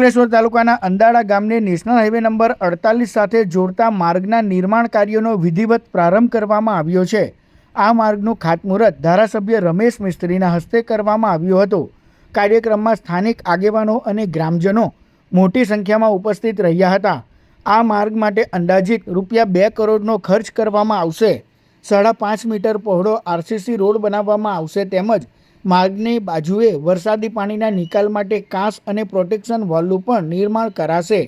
અંકલેશ્વર તાલુકાના અંદાડા ગામને national highway number 48 સાથે જોડતા માર્ગના નિર્માણ કાર્યોનો વિધિવત પ્રારંભ કરવામાં આવ્યો છે। આ માર્ગનું ખાતમુહૂર્ત ધારાસભ્ય રમેશ મિસ્ત્રીના હસ્તે કરવામાં આવ્યું હતું। કાર્યક્રમમાં સ્થાનિક આગેવાનો અને ગ્રામજનો મોટી સંખ્યામાં ઉપસ્થિત રહ્યા હતા। આ માર્ગ માટે અંદાજિત ₹2 કરોડનો ખર્ચ કરવામાં આવશે। 5.5 મીટર પહોળો આરસીસી રોડ બનાવવામાં આવશે તેમજ માર્ગની બાજુએ વરસાદી પાણીના નિકાલ માટે કાંસ અને પ્રોટેક્શન વોલનું પણ નિર્માણ કરાશે।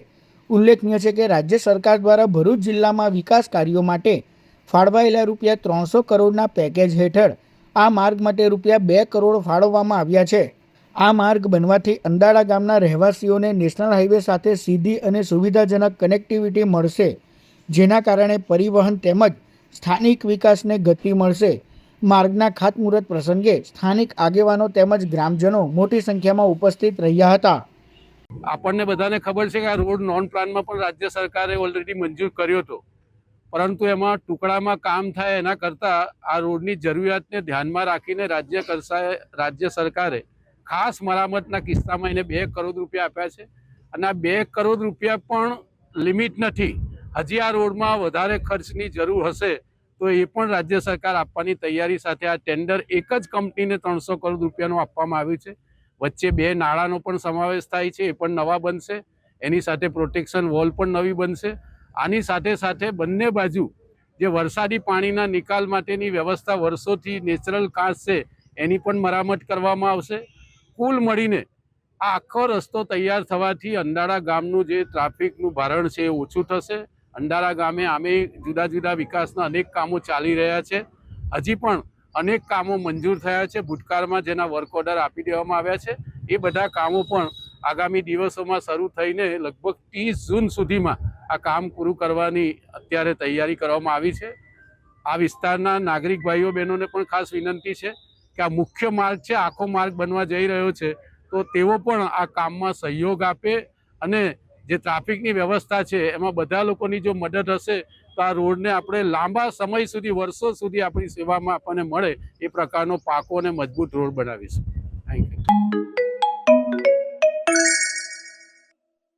ઉલ્લેખનીય છે કે રાજ્ય સરકાર દ્વારા ભરૂચ જિલ્લામાં વિકાસ કાર્યો માટે ફાળવાયેલા ₹300 કરોડના પેકેજ હેઠળ આ માર્ગ માટે ₹2 કરોડ ફાળવવામાં આવ્યા છે। આ માર્ગ બનવાથી અંદાડા ગામના રહેવાસીઓને નેશનલ હાઈવે સાથે સીધી અને સુવિધાજનક કનેક્ટિવિટી મળશે, જેના કારણે પરિવહન તેમજ સ્થાનિક વિકાસને ગતિ મળશે। માર્ગના ખાતમુહૂર્ત પ્રસંગે સ્થાનિક આગેવાનો તેમજ ગ્રામજનો મોટી સંખ્યામાં ઉપસ્થિત રહ્યા હતા। આપણને બધાને ખબર છે કે આ રોડ નોન પ્લાનમાં પણ રાજ્ય સરકારે ઓલરેડી મંજૂર કર્યો હતો, પરંતુ એમાં ટુકડામાં કામ થાય એના કરતાં આ રોડની જરૂરિયાતને ધ્યાનમાં રાખીને રાજ્ય સરકારે ખાસ મરામતના કિસ્સામાં એને ₹2 કરોડ આપ્યા છે। અને આ ₹2 કરોડ પણ લિમિટ નથી। હજી આ રોડમાં વધારે ખર્ચની જરૂર હશે તો એ પણ રાજ્ય સરકાર આપવાની તૈયારી સાથે આ ટેન્ડર એક જ કંપનીને ₹300 કરોડનું આપવામાં આવ્યું છે। વચ્ચે 2 નાળાનો પણ સમાવેશ થાય છે, એ પણ નવા બનશે। એની સાથે પ્રોટેક્શન વોલ પણ નવી બનશે। આની સાથે સાથે બંને બાજુ જે વરસાદી પાણીના નિકાલ માટેની વ્યવસ્થા વર્ષોથી નેચરલ કાંસ છે એની પણ મરામત કરવામાં આવશે। કુલ મળીને આ આખો રસ્તો તૈયાર થવાથી અંદાડા ગામનું જે ટ્રાફિકનું ભારણ છે એ ઓછું થશે। અંદાડા ગામે આમે જુદા જુદા વિકાસના અનેક કામો ચાલી રહ્યા છે। હજી પણ અનેક કામો મંજૂર થયા છે ભૂતકાળમાં, જેના વર્ક ઓર્ડર આપી દેવામાં આવ્યા છે। એ બધા કામો પણ આગામી દિવસોમાં શરૂ થઈને લગભગ 30 જૂન સુધીમાં આ કામ પૂરું કરવાની અત્યારે તૈયારી કરવામાં આવી છે। આ વિસ્તારના નાગરિક ભાઈઓ બહેનોને પણ ખાસ વિનંતી છે કે આ મુખ્ય માર્ગ છે, આખો માર્ગ બનવા જઈ રહ્યો છે, તો તેઓ પણ આ કામમાં સહયોગ આપે અને જે ટ્રાફિકની વ્યવસ્થા છે એમાં બધા લોકોની જો મદદ હશે તો આ રોડને આપણે લાંબા સમય સુધી, વર્ષો સુધી આપણી સેવામાં આપણને મળે એ પ્રકારનો પાકો અને મજબૂત રોડ બનાવીશું। Thank you.